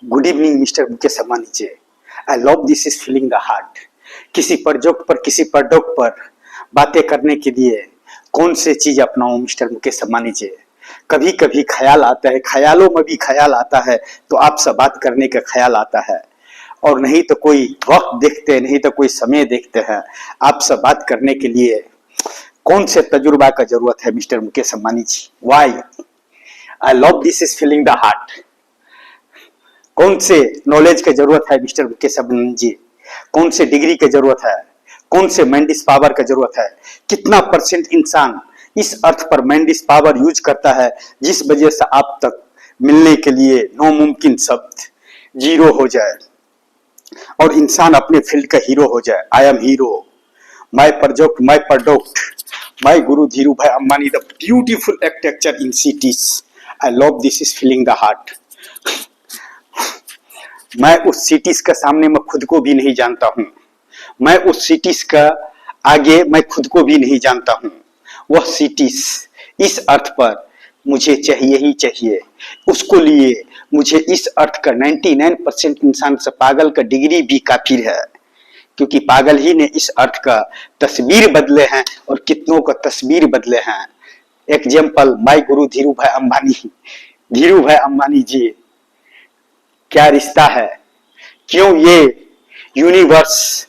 Good evening mister Mukesh Ambani ji. I love this is feeling the heart. किसी project पर किसी product पर बातें करने के लिए कौन से चीज अपनाऊं मिस्टर मुकेश अंबानी जी। कभी कभी ख्याल आता है, ख्यालों में भी ख्याल आता है तो आपसे बात करने का ख्याल आता है, और नहीं तो कोई वक्त देखते हैं, नहीं तो कोई समय देखते हैं। आपसे बात करने के लिए कौन से तजुर्बा का जरूरत है mister Mukesh Ambani ji. Why I love this is feeling the heart. कौन से नॉलेज की जरूरत है मिस्टर मुकेश अंबानी जी। कौन से डिग्री की जरूरत है, कौन से मैंडिस पावर की जरूरत है। कितना परसेंट इंसान इस अर्थ पर मैंडिस पावर यूज करता है जिस वजह से आप तक मिलने के लिए नामुमकिन शब्द जीरो हो जाए और इंसान अपने फील्ड का हीरो हो जाए। I am hero, my project, my product, my guru Dhirubhai Ambani, the beautiful architecture in cities. I love this is feeling the heart. मैं उस सिटीज का सामने मैं खुद को भी नहीं जानता हूं, मैं उस सिटीज का आगे मैं खुद को भी नहीं जानता हूं। वह सिटीज इस अर्थ पर मुझे चाहिए ही चाहिए, उसको लिए मुझे इस अर्थ का 99% इंसान से पागल का डिग्री भी काफी है, क्योंकि पागल ही ने इस अर्थ का तस्वीर बदले हैं और कितनों का तस्वीर बदले हैं। Example my guru Dhirubhai Ambani. Dhiru भाई अंबानी जी, क्या रिश्ता है, क्यों ये यूनिवर्स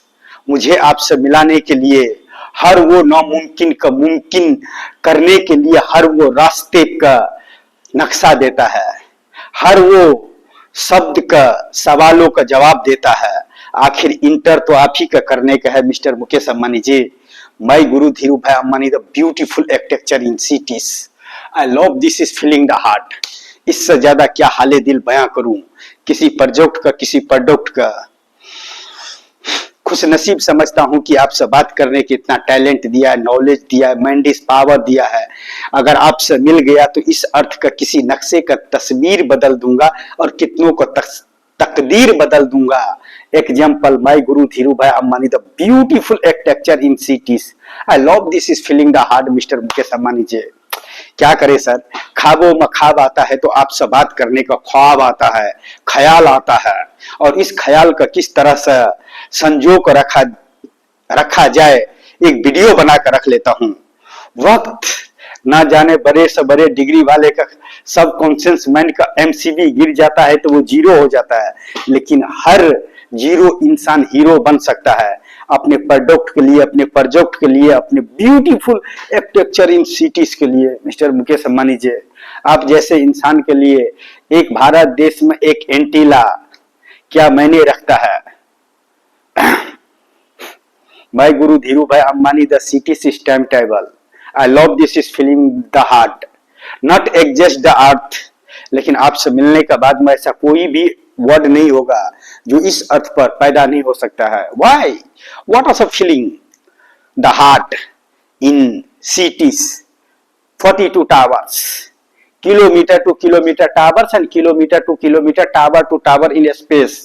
मुझे आपसे मिलाने के लिए हर वो नामुमकिन का मुमकिन करने के लिए हर वो रास्ते का नक्शा देता है, हर वो शब्द का सवालों का जवाब देता है। आखिर इंटर तो आप ही का करने का है mister Mukesh Ambani ji. My guru Dhirubhai Ambani, the beautiful architecture in cities. I love this is feeling the heart. इससे ज्यादा क्या हाले दिल बयां करूं किसी प्रोजेक्ट का, किसी प्रोडक्ट का। खुश नसीब समझता हूं कि आपसे बात करने के इतना टैलेंट दिया है, नॉलेज दिया है, मैंडिस पावर दिया है। अगर आपसे मिल गया तो इस अर्थ का किसी नक्शे का तस्वीर बदल दूंगा और कितनों को तकदीर बदल दूंगा। Example my guru Dhirubhai Ambani, the beautiful architecture in cities. I love this is feeling the heart mister Mukesh Ambani ji. क्या करे सर, ख्वाबों में ख्वाब आता है तो आपसे बात करने का ख्वाब आता है, ख्याल आता है, और इस ख्याल का किस तरह से संजो कर रखा जाए एक वीडियो बनाकर रख लेता हूं। वक्त ना जाने बड़े से बड़े डिग्री वाले का सब कॉन्शियस माइंड का एमसीबी गिर जाता है तो वो जीरो हो जाता है, लेकिन हर जीरो इंसान हीरो बन सकता है अपने प्रोडक्ट के लिए, अपने प्रोजेक्ट के लिए, अपने ब्यूटीफुल आर्किटेक्चर इन सिटीज के लिए। मिस्टर मुकेश अंबानी जी, आप जैसे इंसान के लिए एक भारत देश में एक एंटीला क्या मायने रखता है। माई guru Dhirubhai Ambani, the city stamp table. I love this is feeling the heart, not exist the earth. लेकिन आपसे मिलने के बाद में ऐसा कोई भी वर्ड नहीं होगा जो इस अर्थ पर पैदा नहीं हो सकता है। Why? What was a feeling? The heart in cities, 42 towers, kilometer to kilometer towers and kilometer to kilometer, tower to tower in space.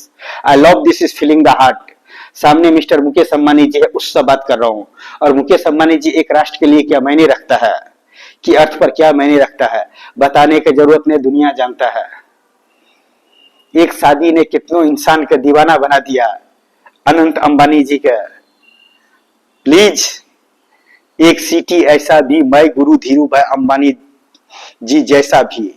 I love this is feeling the heart. सामने मिस्टर मुकेश अंबानी जी है, उससे बात कर रहा हूं। और मुकेश अंबानी जी एक राष्ट्र के लिए क्या मायने रखता है, कि अर्थ पर क्या मायने रखता है, बताने की जरूरत नहीं, दुनिया जानता है। एक शादी ने कितनों इंसान का दीवाना बना दिया। अनंत अंबानी जी का प्लीज एक सिटी ऐसा भी, माई गुरु धीरू भाई अंबानी जी जैसा भी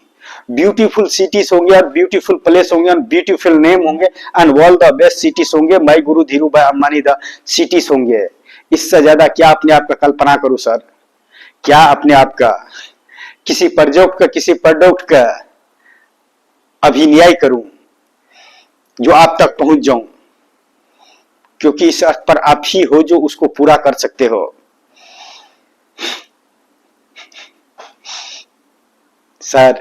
ब्यूटीफुल सिटीज होंगे और ब्यूटीफुल प्लेस होंगे और ब्यूटीफुल नेम होंगे and world the best cities होंगे। माई guru Dhirubhai Ambani the cities होंगे। इससे ज्यादा क्या अपने आप का कल्पना करूं सर, क्या अपने आप का किसी प्रोजेक्ट का, किसी प्रोडक्ट का अभिनय करूं जो आप तक पहुंच जाऊं, क्योंकि इस अर्थ पर आप ही हो जो उसको पूरा कर सकते हो। सर,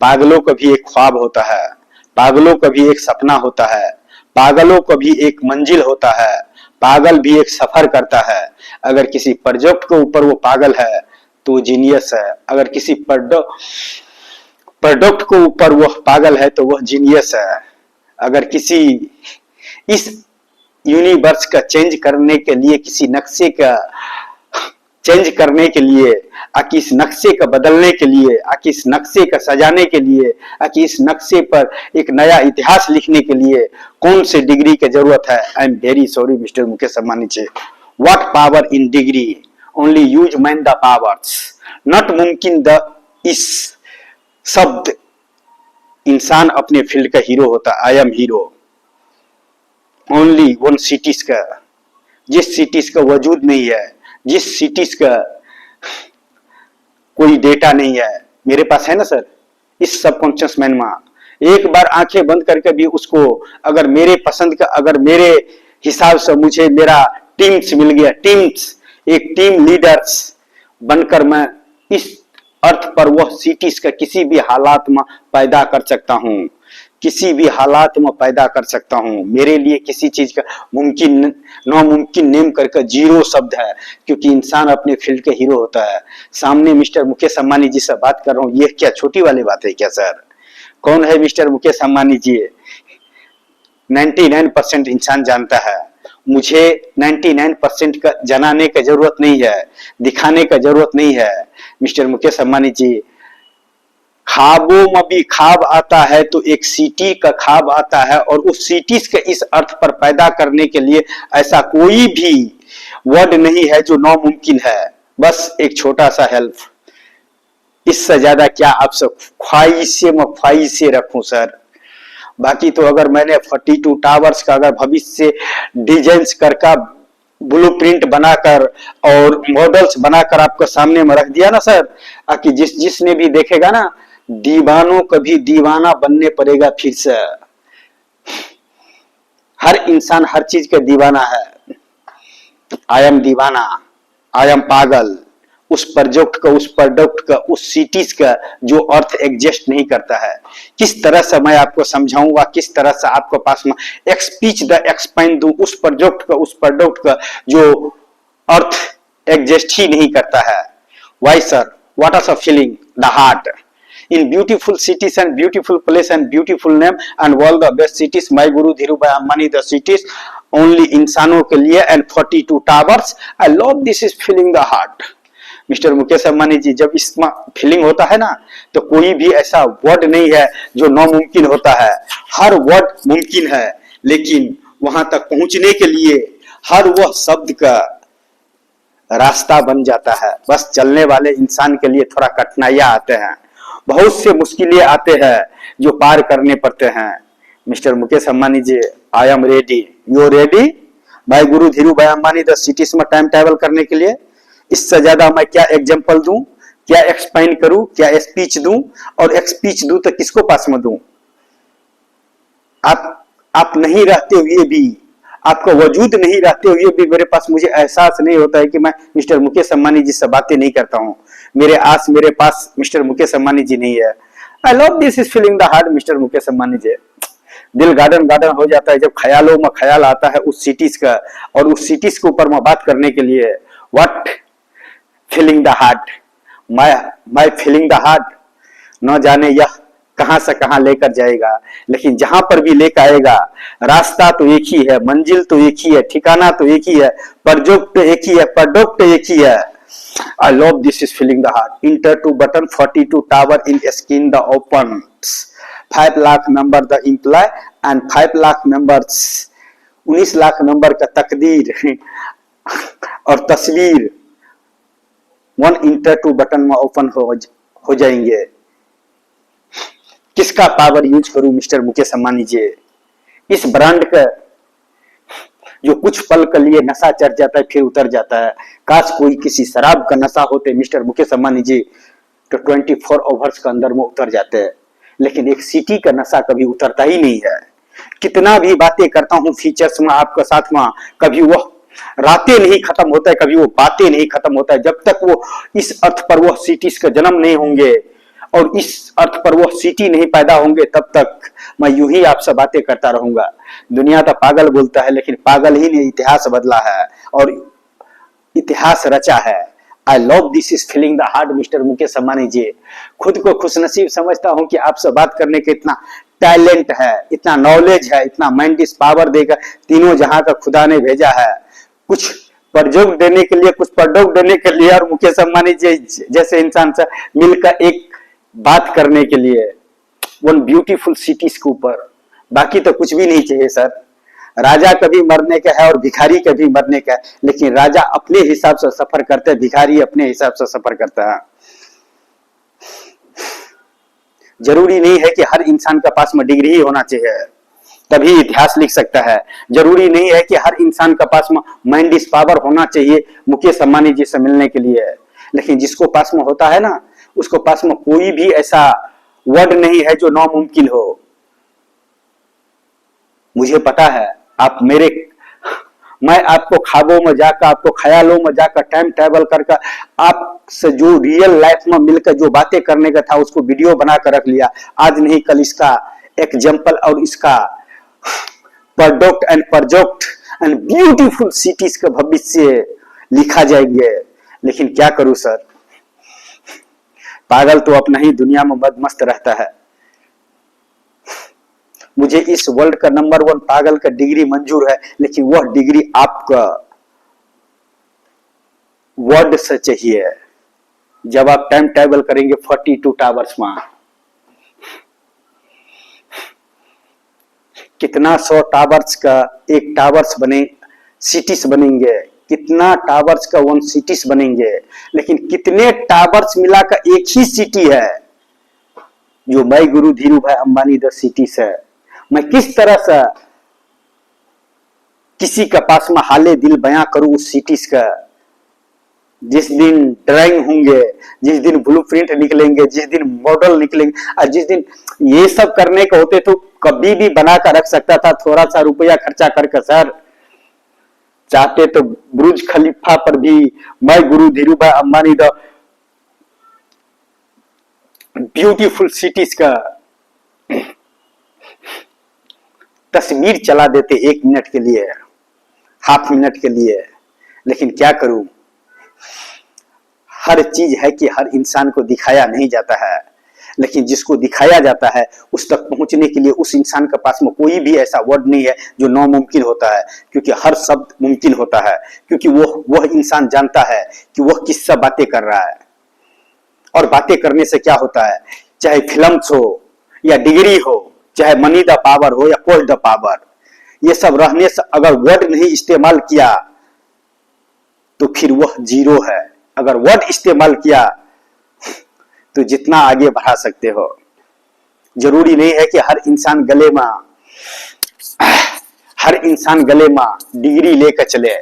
पागलों का भी एक ख्वाब होता है, पागलों का भी एक सपना होता है, पागलों का भी एक मंजिल होता है, पागल भी एक सफर करता है। अगर किसी प्रोजेक्ट के ऊपर वो पागल है तो वो जीनियस है, अगर किसी प्रोडक्ट के ऊपर वह पागल है तो वह जीनियस है। अगर किसी इस यूनिवर्स का चेंज करने के लिए, किसी नक्शे का चेंज करने के लिए आकि इस नक्शे का बदलने के लिए, आकि इस नक्शे का सजाने के लिए, आकि इस नक्शे पर एक नया इतिहास लिखने के लिए कौन से डिग्री की जरूरत है? I am very sorry mister Mukesh Ambani ji, what power in degree, only use man the powers, not मुमकिन द इस शब्द। इंसान अपने फील्ड का हीरो होता है। I am hero only one cities का, जिस सिटीज का वजूद नहीं है, जिस सिटीज का कोई डेटा नहीं है, मेरे पास है ना सर, इस सबकॉन्शियस माइंड में एक बार आंखें बंद करके भी उसको, अगर मेरे पसंद का, अगर मेरे हिसाब से मुझे मेरा टीम्स मिल गया, टीम्स, एक टीम लीडर्स बनकर मैं इस अर्थ पर वह सिटीज का किसी भी हालात में पैदा कर सकता हूं, किसी भी हालात में पैदा कर सकता हूं। मेरे लिए किसी चीज का मुमकिन नामुमकिन नेम करके जीरो शब्द है, क्योंकि इंसान अपने फील्ड के हीरो होता है। सामने मिस्टर मुकेश अंबानी जी से बात कर रहा हूं, ये क्या छोटी वाली बात है क्या सर? कौन है मिस्टर मुकेश अंबानी जी? 99% इंसान जानता है। मुझे 99% का जनाने की जरूरत नहीं है, दिखाने का जरूरत नहीं है। मिस्टर मुकेश अंबानी जी, ख्वाबों में भी ख्वाब आता है तो एक सिटी का ख्वाब आता है, और उस सिटीज के इस अर्थ पर पैदा करने के लिए ऐसा कोई भी वर्ड नहीं है जो नामुमकिन है। बस एक छोटा सा हेल्प, इससे ज्यादा क्या आपसे ख्वाहिशें में ख्वाहिशें रखूं सर? बाकी तो अगर मैंने 42 टावर्स का अगर भविष्य से डिजाइन्स करके ब्लूप्रिंट बनाकर और मॉडल्स बनाकर आपको सामने में रख दिया ना सर, कि जिसने भी देखेगा ना, दीवानों को भी दीवाना बनने पड़ेगा फिर से। हर इंसान हर चीज का दीवाना है। आई एम दीवाना, आई एम पागल उस प्रोजेक्ट का, उस प्रोडक्ट का, उस सिटीज का जो अर्थ एग्जिस्ट नहीं करता है। किस तरह से मैं आपको समझाऊंगा, किस तरह से आपको पास में एक्सपीच द एक्सपाइन दूं उस प्रोजेक्ट का, उस प्रोडक्ट का जो अर्थ एग्जिस्ट ही नहीं करता है। Why sir, what are feeling the heart in beautiful cities and beautiful place and beautiful name and all the best cities, my guru Dhirubhai Ambani the cities only इंसानों के लिए and 42 towers, I love this is feeling the heart। Mister Mukesh Ambani ji, जब इसमें feeling होता है ना, तो कोई भी ऐसा वर्ड नहीं है जो नामुमकिन होता है। हर वर्ड मुमकिन है, लेकिन वहां तक पहुंचने के लिए हर वह शब्द का रास्ता बन जाता है। बस चलने वाले इंसान के लिए थोड़ा कठिनाइयां आते हैं, बहुत से मुश्किलें आते हैं जो पार करने पड़ते हैं। Mister Mukesh Ambani ji, I am ready, you ready? भाई गुरु धीरूभाई अंबानी द सिटीज में टाइम ट्रैवल करने के लिए इससे ज्यादा मैं क्या एग्जांपल दूं, क्या एक्सप्लेन करूं, क्या स्पीच दूं? और एक स्पीच दूं तो किसको पास में दूं? आप नहीं रहते हुए भी, आपका वजूद नहीं रहते हुए भी मेरे पास, मुझे एहसास नहीं होता है कि मैं मिस्टर मुकेश अंबानी जी से बातें नहीं करता हूं। मेरे पास मिस्टर मुकेश अंबानी जी नहीं है। I love this is feeling the heart mister Mukesh Ambani ji. दिल गार्डन गार्डन हो जाता है जब ख्यालों में ख्याल आता है उस सिटीज का, और उस सिटीज के ऊपर मैं बात करने के लिए। What feeling the heart, my feeling the heart, न जाने यह कहां से कहां लेकर जाएगा, लेकिन जहां पर भी लेकर आएगा, रास्ता तो एक ही है, मंजिल तो एक ही है, ठिकाना तो एक ही है, प्रोजेक्ट एक ही है, प्रोडक्ट एक ही है। I love this is feeling the heart. Enter to button 42 tower in skin the opens. 5 lakh member the employ and 5 lakh members, 19 lakh member का तकदीर और तस्वीर 1 इंटर टू बटन में ओपन हो जाएंगे। किसका पावर यूज करूं मिस्टर मुकेश अंबानी जी? इस ब्रांड का जो कुछ पल के लिए नशा चढ़ जाता है फिर उतर जाता है। काश कोई किसी शराब का नशा होते मिस्टर मुकेश अंबानी जी, तो 24 आवर्स के अंदर में उतर जाते हैं, लेकिन एक सिटी का नशा कभी उतरता ही नहीं है। कितना भी बातें करता हूं फीचर्स में आपके साथ में, कभी वह रातें नहीं खत्म होता है, कभी वो बातें नहीं खत्म होता है, जब तक वो इस अर्थ पर वह सिटीज का जन्म नहीं होंगे और इस अर्थ पर वह सिटी नहीं पैदा होंगे, तब तक मैं यूं ही आपसे बातें करता रहूंगा। दुनिया तो पागल बोलता है, लेकिन पागल ही ने इतिहास बदला है और इतिहास रचा है। I love this is feeling the heart mister Mukesh Ambani ji. खुद को खुशनसीब समझता हूं कि आपसे बात करने के इतना टैलेंट है, इतना नॉलेज है, इतना माइंड इस पावर देकर तीनों जहां का खुदा ने भेजा है। कुछ प्रजोग देने के लिए, कुछ प्रडोग देने के लिए, और मुकेश अंबानी जैसे इंसान से मिलकर एक बात करने के लिए, वन ब्यूटीफुल सिटीज के ऊपर। बाकी तो कुछ भी नहीं चाहिए सर। राजा कभी मरने का है और भिखारी कभी मरने का है, लेकिन राजा अपने हिसाब से सफर करते हैं, भिखारी अपने हिसाब से सफर करता है। जरूरी नहीं है कि हर इंसान के पास में डिग्री ही होना चाहिए तभी इतिहास लिख सकता है। जरूरी नहीं है कि हर इंसान के पास में माइंड इज पावर होना चाहिए मुकेश अंबानी जी से मिलने के लिए, लेकिन जिसको पास में होता है ना, उसको पास में कोई भी ऐसा वर्ड नहीं है जो नामुमकिन हो। मुझे पता है आप मैं आपको ख्वाबों में जाकर, आपको ख्यालों में जाकर, टाइम ट्रेवल करके आपसे जो रियल लाइफ में मिलकर जो बातें करने का था उसको वीडियो बनाकर रख लिया। आज नहीं कल इसका एग्जाम्पल और इसका product and project and beautiful cities का भविष्य लिखा जाएंगे। लेकिन क्या करूं सर, पागल तो अपना ही दुनिया में मस्त रहता है। मुझे इस वर्ल्ड का नंबर 1 पागल का डिग्री मंजूर है, लेकिन वह डिग्री आपका वर्ड से चाहिए। जब आप टाइम ट्रेवल करेंगे 42 टावर्स में, कितना 100 टावर्स का एक टावर्स बने, सिटीज बनेंगे, कितना टावर्स का 1 सिटीज बनेंगे, लेकिन कितने टावर्स मिलाकर एक ही सिटी है जो मैं गुरु Dhirubhai Ambani the cities है। मैं किस तरह से किसी के पास में हाले दिल बयां करूं उस सिटीज का। जिस दिन ड्राइंग होंगे, जिस दिन ब्लूप्रिंट निकलेंगे, जिस दिन मॉडल निकलेंगे, और जिस दिन ये सब करने के होते तो कभी भी बनाकर रख सकता था, थोड़ा सा रुपया खर्चा करके सर। चाहते तो बुर्ज खलीफा पर भी मैं गुरु Dhirubhai Ambani the beautiful cities का तस्वीर चला देते 1 मिनट के लिए, हाफ मिनट के लिए। लेकिन क्या करूं, हर चीज है कि हर इंसान को दिखाया नहीं जाता है, लेकिन जिसको दिखाया जाता है उस तक पहुंचने के लिए उस इंसान के पास में कोई भी ऐसा वर्ड नहीं है जो नामुमकिन होता है, क्योंकि हर शब्द मुमकिन होता है, क्योंकि वह इंसान जानता है कि वह किससे बातें कर रहा है। और बातें करने से क्या होता है, चाहे फिल्म्स हो या डिग्री हो, चाहे मनी द पावर हो या पोस्ट द पावर, ये सब रहने से अगर वर्ड नहीं इस्तेमाल किया तो फिर वह जीरो है। अगर वर्ड इस्तेमाल किया तो जितना आगे बढ़ा सकते हो। जरूरी नहीं है कि हर इंसान गले में डिग्री लेकर चले,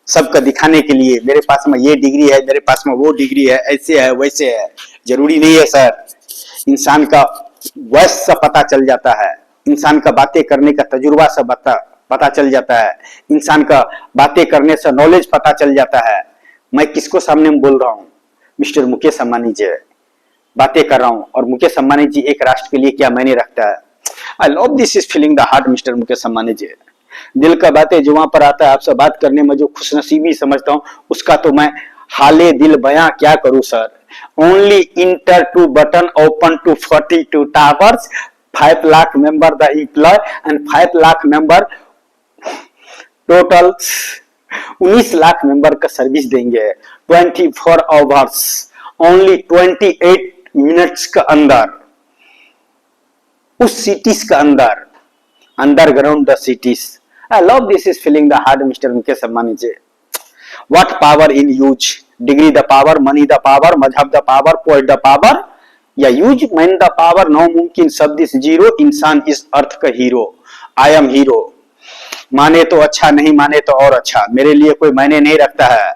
सबका दिखाने के लिए मेरे पास में ये डिग्री है, मेरे पास में वो डिग्री है, ऐसे है वैसे है। जरूरी नहीं है सर। इंसान का वॉइस से पता चल जाता है, इंसान का बातें करने का तजुर्बा से पता चल जाता है, इंसान का बातें करने से नॉलेज पता चल जाता है। मैं किसको सामने में बोल रहा हूं, मिस्टर मुकेश अंबानी जी बातें कर रहा हूं। और मुकेश अंबानी जी एक राष्ट्र के लिए क्या मायने रखता है। I love this is feeling the heart mister Mukesh Ambani ji. दिल का बातें जो वहां पर आता है आपसे बात करने में जो खुशनसीबी समझता हूं, उसका तो मैं हाले दिल बयां क्या करूं सर। Only enter to button open to 42 towers, 5 lakh member the employ and 5 lakh member total 19 lakh member का सर्विस देंगे 24 आवर्स, ओनली 28 मिनट्स का अंदर, उस सिटीज का अंदर, underground the cities. I love this is feeling the heart mister Mukesh Ambani ji. What power in use, degree the power, money the power, मजहब the power, post the power, या use man the power. No मुमकिन शब्द इस zero, इंसान इस अर्थ का hero. I am hero. माने तो अच्छा, नहीं माने तो और अच्छा, मेरे लिए कोई मायने नहीं रखता है।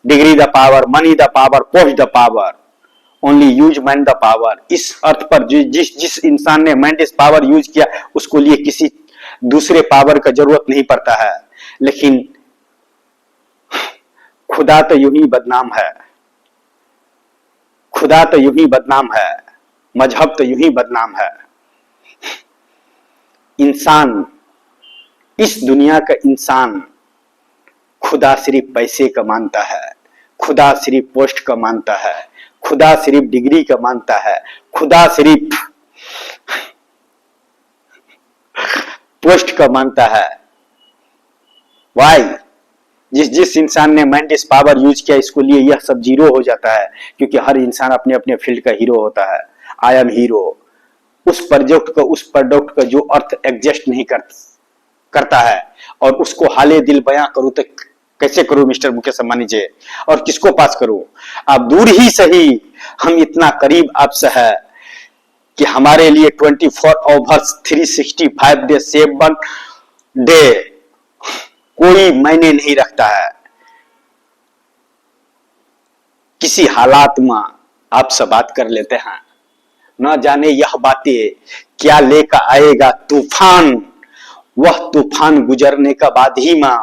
Degree the power, money the power, post the power, only use man the power. इस अर्थ पर जिस इंसान ने मैन दिस पावर यूज किया उसको लिए किसी दूसरे पावर का जरूरत नहीं पड़ता है। लेकिन खुदा तो यूं ही बदनाम है, खुदा तो यूं ही बदनाम है, मजहब तो यूं ही बदनाम है। इंसान, इस दुनिया का इंसान खुदा सिर्फ पैसे का मानता है, खुदा सिर्फ पोस्ट का मानता है, खुदा सिर्फ डिग्री का मानता है, खुदा सिर्फ पोस्ट का मानता है। वाई? जिस जिस इंसान ने माइंड इज पावर यूज किया, इसको लिए यह सब जीरो हो जाता है, क्योंकि हर इंसान अपने अपने फील्ड का हीरो होता है। I am hero. उस प्रोडक्ट का जो अर्थ एग्जिस्ट नहीं करता है, और उसको हाले दिल बयां करूं तो कैसे करूं मिस्टर मुकेश अंबानी जी, और किसको पास करूं? आप दूर ही सही, हम इतना करीब आपसे है कि हमारे लिए 24 ओवर 365 डे 7 डे कोई मायने नहीं रखता है। किसी हालात में आपसे बात कर लेते हैं, न जाने यह बातें क्या लेकर आएगा तूफान। वह तूफान गुजरने का बाद ही मां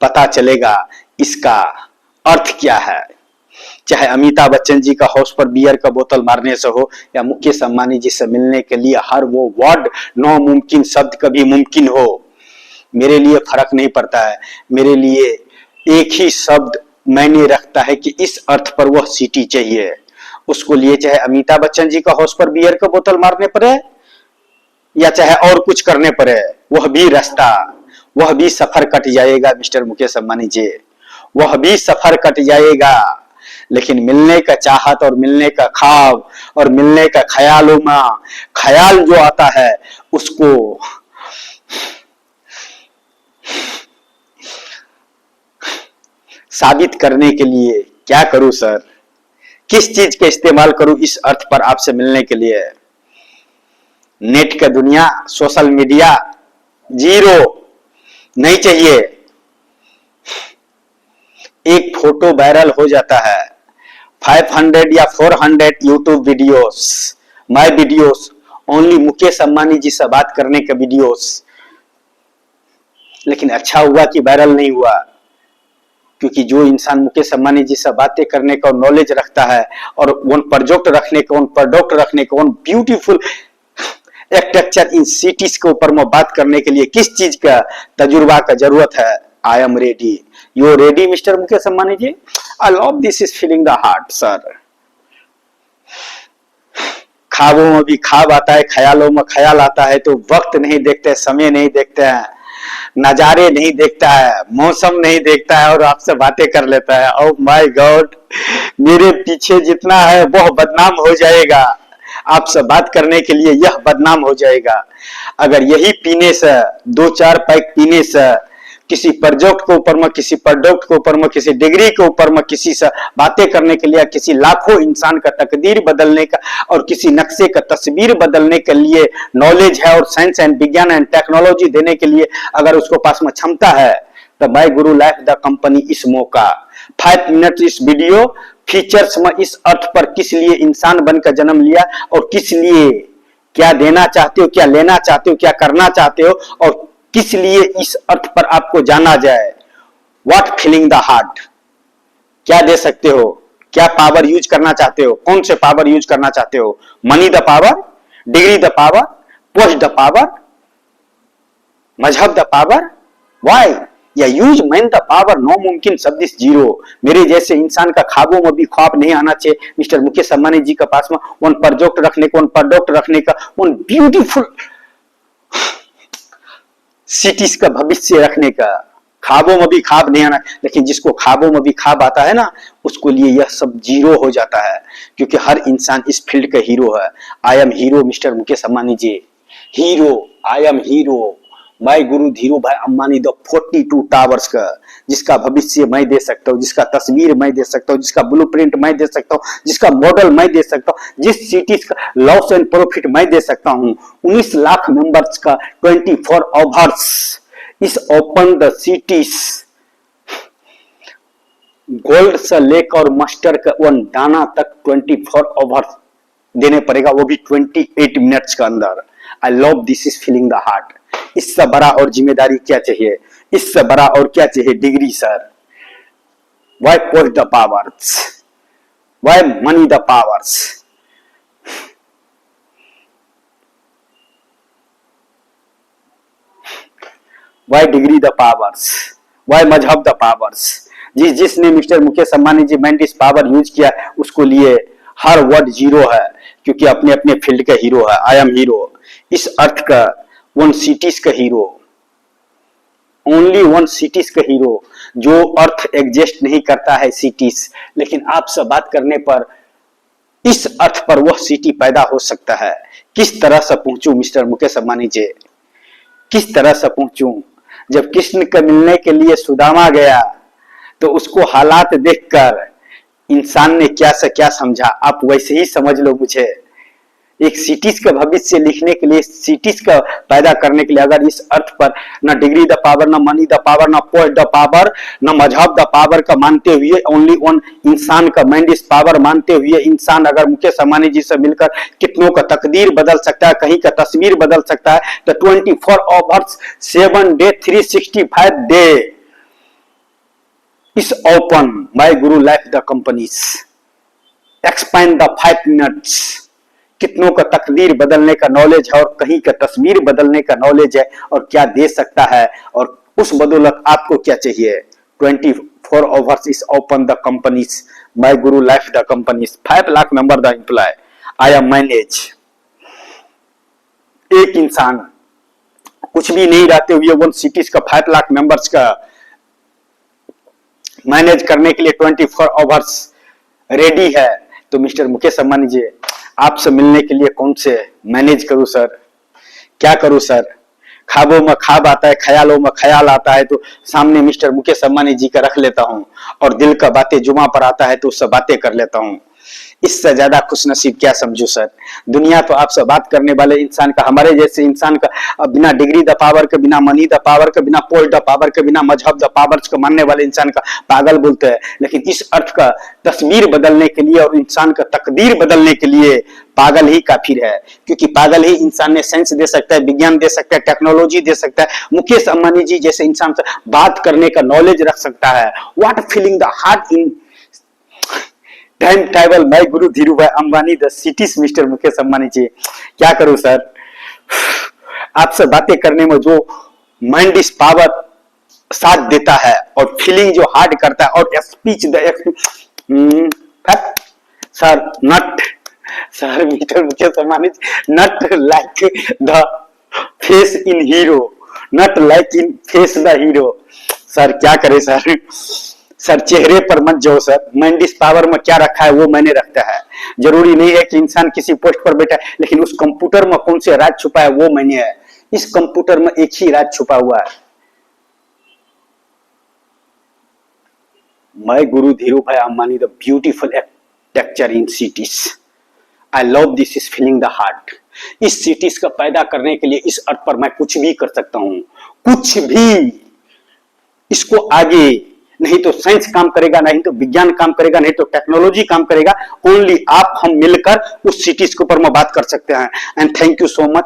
पता चलेगा इसका अर्थ क्या है। चाहे अमिताभ बच्चन जी का हाउस पर बियर का बोतल मारने से हो, या मुकेश अंबानी जी से मिलने के लिए हर वो वर्ड नामुमकिन शब्द कभी मुमकिन हो, मेरे लिए फर्क नहीं पड़ता है। मेरे लिए एक ही शब्द मैंने रखता है कि इस अर्थ पर वह सिटी चाहिए। उसको लिए चाहे अमिताभ बच्चन जी का हाउस पर बियर का बोतल मारने पड़े, या चाहे और कुछ करने पड़े, वह भी रास्ता, वह भी सफर कट जाएगा मिस्टर मुकेश अंबानी जी, वह भी सफर कट जाएगा। लेकिन मिलने का चाहत और मिलने का ख्वाब और मिलने का ख्यालों में ख्याल जो आता है, उसको साबित करने के लिए क्या करूं सर, किस चीज का इस्तेमाल करूं इस अर्थ पर आपसे मिलने के लिए? नेट का दुनिया, सोशल मीडिया जीरो नहीं चाहिए। एक फोटो वायरल हो जाता है, 500 या 400 YouTube videos, my videos, only Mukesh Ambani ji से बात करने का वीडियोस। लेकिन अच्छा हुआ कि वायरल नहीं हुआ, क्योंकि जो इंसान मुकेश अंबानी जी से बातें करने का नॉलेज रखता है, और वन प्रोजेक्ट रखने का, वन प्रोडक्ट रखने का, one beautiful structure in cities के ऊपर में बात करने के लिए किस चीज का तजुर्बा का जरूरत है? I am ready. You ready mister Mukesh Ambani ji? I love this is feeling the heart sir. ख्वाबों में भी ख्वाब आता है, ख्यालों में ख्याल आता है, तो वक्त नहीं देखते, समय नहीं देखते हैं, नजारे नहीं देखता है, मौसम नहीं देखता है, और आपसे बातें कर लेता है। ओह माय गॉड, मेरे पीछे जितना है वह बदनाम हो जाएगा। आपसे बात करने के लिए यह बदनाम हो जाएगा। अगर यही पीने से, 2-4 पैक पीने से, किसी प्रोजेक्ट के ऊपर में, किसी प्रोडक्ट के ऊपर में, किसी डिग्री के ऊपर में किसी से बातें करने के लिए, किसी लाखों इंसान का तकदीर बदलने का और किसी नक्शे का तस्वीर बदलने के लिए नॉलेज है, और साइंस एंड विज्ञान एंड टेक्नोलॉजी देने के लिए अगर उसको पास में क्षमता है, तो bye Guru life the company इस मौका 5 मिनट इस वीडियो फीचर्स में इस अर्थ पर किस लिए इंसान बनकर जन्म लिया, और किस लिए, क्या देना चाहते हो, क्या लेना चाहते हो, क्या करना चाहते हो, और किस लिए इस अर्थ पर आपको जाना जाए। व्हाट फीलिंग द हार्ट, क्या दे सकते हो, क्या पावर यूज करना चाहते हो, कौन से पावर यूज करना चाहते हो? Money the power, degree the power, post the power, मजहब द पावर, वाई, या use man the power. No मुमकिन शब्द इस जीरो। मेरे जैसे इंसान का ख्वाबों में भी ख्वाब नहीं आना चाहिए मिस्टर मुकेश अंबानी जी के पास में वन प्रोजेक्ट रखने का, वन प्रोडक्ट रखने का, वन ब्यूटीफुल सिटीज का भविष्य रखने का। ख्वाबों में भी ख्वाब नहीं आना, लेकिन जिसको ख्वाबों में भी ख्वाब आता है ना, उसको लिए यह सब जीरो हो जाता है, क्योंकि हर इंसान इस फील्ड का हीरो है। I am hero mister Mukesh Ambani ji, hero, I am hero. My guru Dhirubhai Ambani the 42 towers का, जिसका भविष्य मैं दे सकता हूँ, जिसका तस्वीर मैं दे सकता हूँ, जिसका ब्लूप्रिंट मैं दे सकता हूँ, जिसका मॉडल मैं दे सकता हूँ, जिस सिटीज का लॉस एंड प्रॉफिट मैं दे सकता हूँ। 19 लाख मेंबर्स का 24 ओवर्स इस ओपन द सिटीज। गोल्ड से लेकर मास्टर का वन दाना तक 24 ओवर देने पड़ेगा, वो भी 28 मिनट्स का अंदर। आई love this is feeling the heart. इससे बड़ा और जिम्मेदारी क्या चाहिए, इससे बड़ा और क्या चाहिए degree sir? Why post the powers, why money the powers? Why degree the powers, why मजहब द पावर्स? जिसने मिस्टर मुकेश अंबानी जी मैंडिस पावर यूज किया, उसको लिए हर वर्ड जीरो है, क्योंकि अपने अपने फील्ड का हीरो है। आई एम हीरो, इस अर्थ का, वन सिटीज का हीरो, ओनली वन सिटीज का हीरो, जो अर्थ एग्जिस्ट नहीं करता है सिटीज, लेकिन आपसे बात करने पर इस अर्थ पर वह सिटी पैदा हो सकता है। किस तरह से पहुंचूं मिस्टर मुकेश अंबानी जी, किस तरह से पहुंचूं? जब कृष्ण के मिलने के लिए सुदामा गया तो उसको हालात देखकर इंसान ने क्या से क्या समझा, आप वैसे ही समझ लो मुझे। एक सिटीज का भविष्य लिखने के लिए, सिटीज का पैदा करने के लिए, अगर इस अर्थ पर न डिग्री द पावर, न मनी द पावर, न पोस्ट द पावर, न मजहब द पावर का मानते हुए ओनली वन इंसान का माइंड इस पावर मानते हुए इंसान अगर मुकेश अंबानी जी से मिलकर कितनों का तकदीर बदल सकता है, कहीं का तस्वीर बदल सकता है, तो 24 hours 7 day 365 day is open by Guru Life the companies, expand the 5 minutes। कितनों का तकदीर बदलने का नॉलेज है और कहीं का तस्वीर बदलने का नॉलेज है, और क्या दे सकता है, और उस बदौलत आपको क्या चाहिए। 24 hours is open the companies by Guru Life the companies, 5 lakh member the employee, I am manage। एक इंसान कुछ भी नहीं रहते हुए वन सिटीज का 5 लाख मेंबर्स का मैनेज करने के लिए 24 आवर्स रेडी है, तो मिस्टर मुकेश अंबानी जी आपसे मिलने के लिए कौन से मैनेज करूं सर, क्या करूं सर? ख्वाबों में ख्वाब आता है, ख्यालों में ख्याल आता है, तो सामने मिस्टर मुकेश अंबानी जी का रख लेता हूं, और दिल का बातें जुमा पर आता है तो उससे बातें कर लेता हूं। इससे ज्यादा खुशनसीब क्या समझू सर? दुनिया तो आपसे बात करने वाले इंसान का, हमारे जैसे इंसान का बिना डिग्री द पावर के, बिना मनी द पावर के, बिना पोस्ट द पावर के, बिना मजहब द पावर्स को मानने वाले इंसान का पागल बोलते हैं, लेकिन इस अर्थ का तस्वीर बदलने के लिए और इंसान का तकदीर बदलने के लिए पागल ही काफी है, क्योंकि पागल ही इंसान ने साइंस दे सकता है, विज्ञान दे सकता है, टेक्नोलॉजी दे सकता है। मुकेश अंबानी जी जैसे इंसान से बात करने का नॉलेज रख सकता है। What feeling the heart in time travel my guru Dhirubhai Ambani the cities mister Mukesh Ambani ji, क्या करूं सर? आपसे बातें करने में जो माइंड इस पावर साथ देता है और फीलिंग जो हार्ड करता है, और speech the sir not, sir mister Mukesh Ambani not like the face in hero, not like in face the hero. Sir क्या करे सर? सर चेहरे पर मत जाओ सर, माइंड इस पावर में क्या रखा है वो मैंने रखता है। जरूरी नहीं है कि इंसान किसी पोस्ट पर बैठा है, लेकिन उस कंप्यूटर में कौन से राज छुपा है वो मैंने है। इस कंप्यूटर में एक ही राज छुपा हुआ है। My guru Dhirubhai Ambani the beautiful architecture in cities, I love this is feeling the heart. इस सिटीज का पैदा करने के लिए इस अर्थ पर मैं कुछ भी कर सकता हूं, कुछ भी। इसको आगे नहीं तो साइंस काम करेगा, नहीं तो विज्ञान काम करेगा, नहीं तो टेक्नोलॉजी काम करेगा। ओनली आप हम मिलकर उस सिटीज के ऊपर में बात कर सकते हैं। And thank you so much.